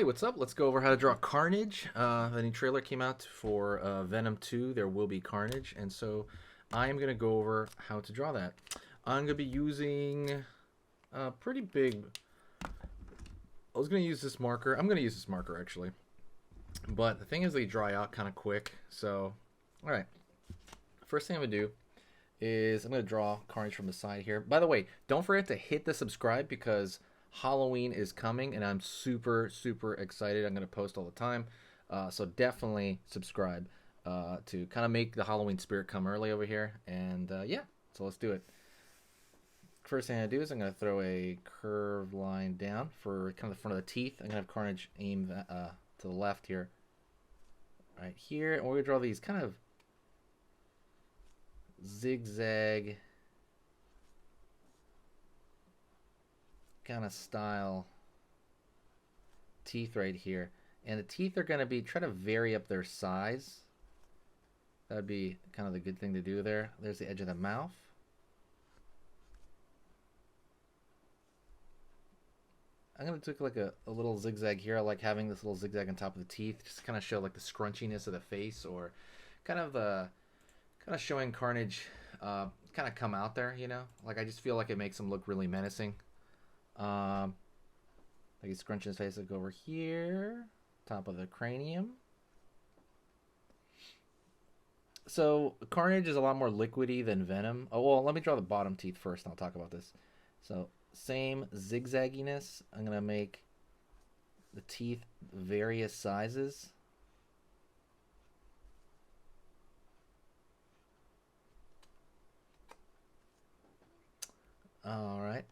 Hey, what's up? Let's go over how to draw Carnage. The new trailer came out for Venom 2. There will be Carnage, and so I am going to go over how to draw that. I'm going to be using a pretty big... I was going to use this marker. I'm going to use this marker, actually. But the thing is, they dry out kind of quick. So, alright. First thing I'm going to do is I'm going to draw Carnage from the side here. By the way, don't forget to hit the subscribe because Halloween is coming and I'm super excited. I'm going to post all the time, so definitely subscribe to kind of make the Halloween spirit come early over here. And yeah, so let's do it. First thing I do is I'm going to throw a curved line down for kind of the front of the teeth. I'm going to have Carnage aim to the left here, right here, and we're going to draw these kind of zigzag kind of style teeth right here, and the teeth are going to be try to vary up their size. That would be kind of the good thing to do there. There's the edge of the mouth. I'm going to take like a little zigzag here. I like having this little zigzag on top of the teeth, just to kind of show like the scrunchiness of the face, or kind of showing Carnage kind of come out there, you know? Like I just feel like it makes him look really menacing. Like he's scrunching his face, like over here, top of the cranium. So Carnage is a lot more liquidy than Venom. Oh well, let me draw the bottom teeth first, and I'll talk about this. So same zigzagginess. I'm gonna make the teeth various sizes. All right.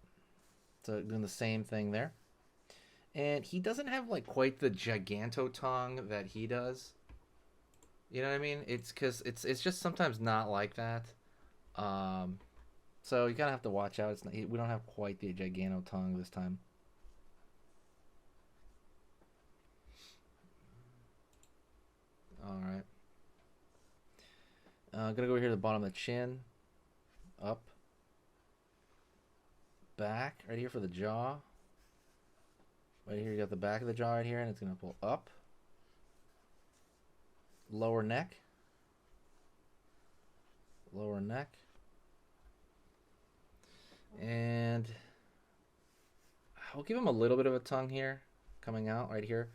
So doing the same thing there. And he doesn't have like quite the giganto tongue that he does. You know what I mean? It's because it's just sometimes not like that. So you kind of have to watch out. It's not, we don't have quite the giganto tongue this time. All right. I'm gonna go over here to the bottom of the chin, up, back, right here for the jaw. Right here, you got the back of the jaw right here, and it's going to pull up. Lower neck. Lower neck. And I'll give him a little bit of a tongue here, coming out right here.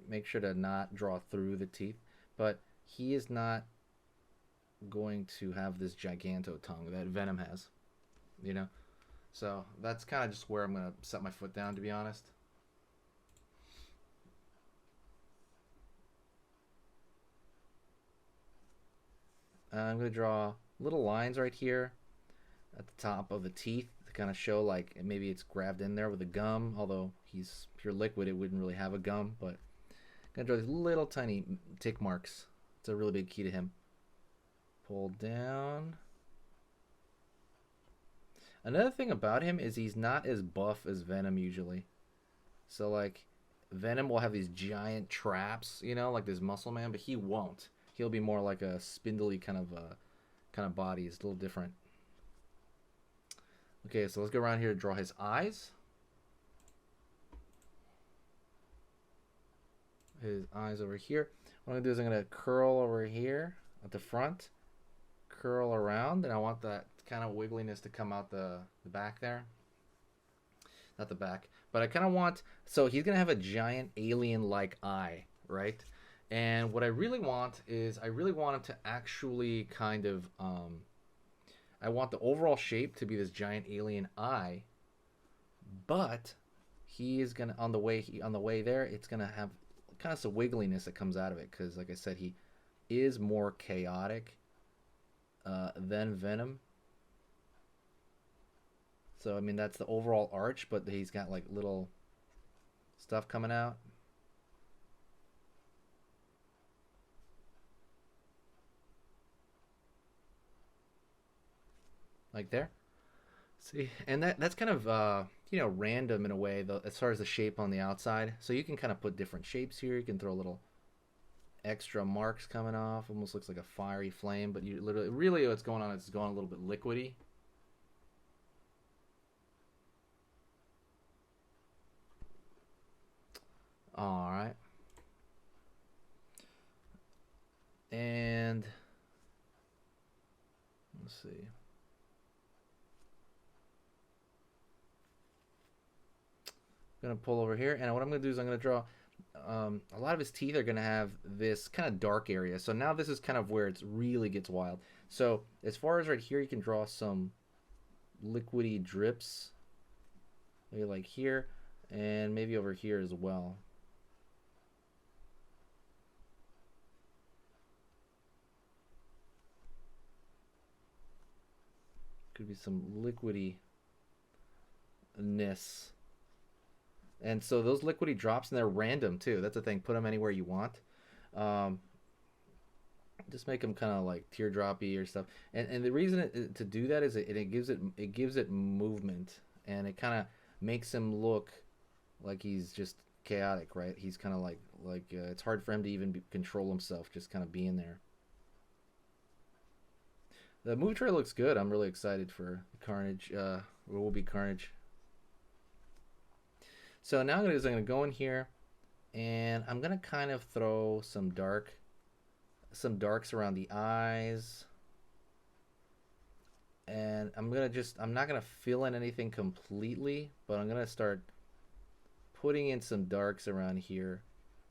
Make sure to not draw through the teeth. But he is not going to have this giganto tongue that Venom has, you know? So that's kind of just where I'm going to set my foot down, to be honest. I'm going to draw little lines right here at the top of the teeth to kind of show like maybe it's grabbed in there with a gum, although he's pure liquid, it wouldn't really have a gum, but I'm going to draw these little tiny tick marks. It's a really big key to him. Pull down. Another thing about him is he's not as buff as Venom usually. So like Venom will have these giant traps, you know, like this muscle man, but he won't. He'll be more like a spindly kind of body. It's a little different. Okay, so let's go around here to draw his eyes. His eyes over here. What I'm gonna do is I'm gonna curl over here at the front, curl around, and I want that kind of wiggliness to come out the back there. Not the back, but I kind of want, so he's gonna have a giant alien-like eye, right? And what I really want is I really want him to actually kind of I want the overall shape to be this giant alien eye, but he is gonna on the way there, it's gonna have kind of some wiggliness that comes out of it, because like I said, he is more chaotic than Venom. So, I mean, that's the overall arch, but he's got like little stuff coming out. Like there. See, and that's kind of, you know, random in a way, though, as far as the shape on the outside. So you can kind of put different shapes here. You can throw little extra marks coming off. Almost looks like a fiery flame, but you literally, really what's going on is it's going a little bit liquidy. All right. And let's see. I'm gonna pull over here, and what I'm gonna do is I'm gonna draw. A lot of his teeth are gonna have this kind of dark area. So now this is kind of where it really gets wild. So as far as right here, you can draw some liquidy drips, maybe like here, and maybe over here as well. Could be some liquidy-ness. And so those liquidy drops, and they're random too. That's the thing. Put them anywhere you want. Um, just make them kind of like teardroppy or stuff. And the reason to do that is it gives it movement, and it kind of makes him look like he's just chaotic, right? He's kind of like it's hard for him to even control himself, just kind of being there. The movie trailer looks good. I'm really excited for Carnage. Will be Carnage. So now I'm gonna go in here, and I'm gonna kind of throw some darks around the eyes, and I'm not gonna fill in anything completely, but I'm gonna start putting in some darks around here,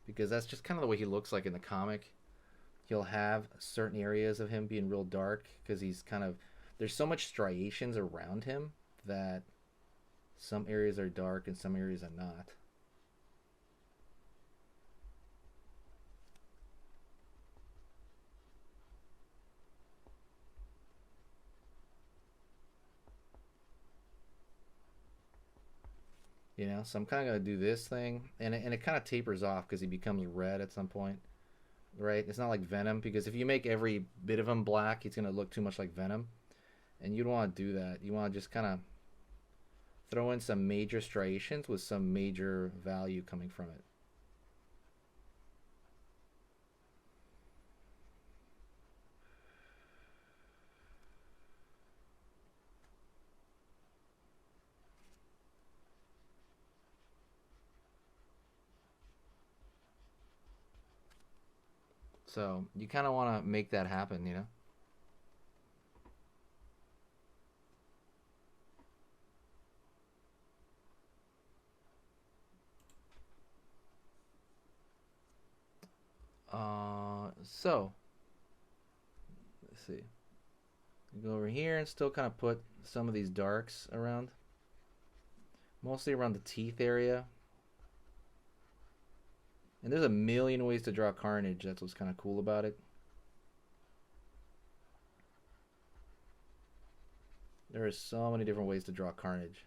because that's just kind of the way he looks like in the comic. He'll have certain areas of him being real dark because he's kind of, there's so much striations around him that some areas are dark and some areas are not. You know, so I'm kind of going to do this thing, and it kind of tapers off because he becomes red at some point, right? It's not like Venom, because if you make every bit of him black, he's going to look too much like Venom, and you don't want to do that. You want to just kind of throw in some major striations with some major value coming from it. So you kind of want to make that happen, you know? So let's see. Go over here and still kind of put some of these darks around, mostly around the teeth area. And there's a million ways to draw Carnage. That's what's kind of cool about it. There are so many different ways to draw Carnage.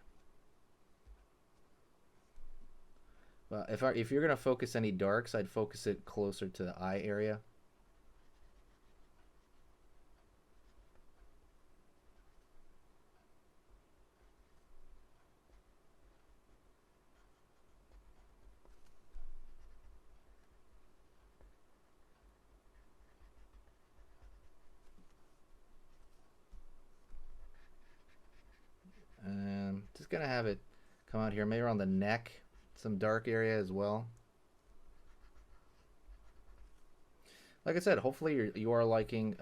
But if you're gonna focus any darks, I'd focus it closer to the eye area. And just gonna have it come out here, maybe around the neck, some dark area as well. Like I said, hopefully you are liking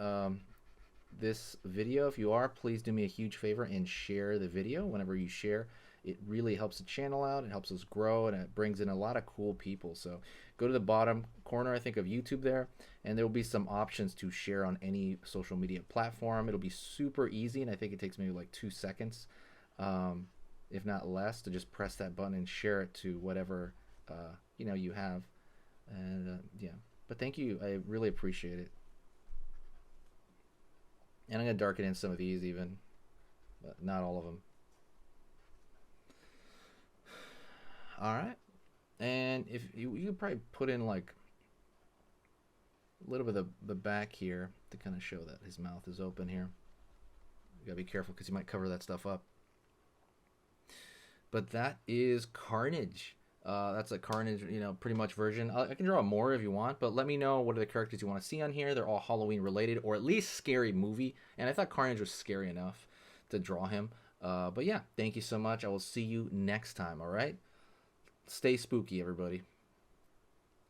this video. If you are, please do me a huge favor and share the video. Whenever you share, it really helps the channel out. It helps us grow, and it brings in a lot of cool people. So go to the bottom corner, I think, of YouTube there, and there will be some options to share on any social media platform. It'll be super easy, and I think it takes maybe like 2 seconds, if not less, to just press that button and share it to whatever you have. And yeah, but thank you. I really appreciate it. And I'm gonna darken in some of these even, but not all of them. All right, and if you could probably put in like a little bit of the back here to kind of show that his mouth is open here. You gotta be careful because you might cover that stuff up. But that is Carnage. That's a Carnage, pretty much version. I can draw more if you want, but let me know what are the characters you want to see on here. They're all Halloween related, or at least scary movie. And I thought Carnage was scary enough to draw him. But yeah, thank you so much. I will see you next time, all right? Stay spooky, everybody.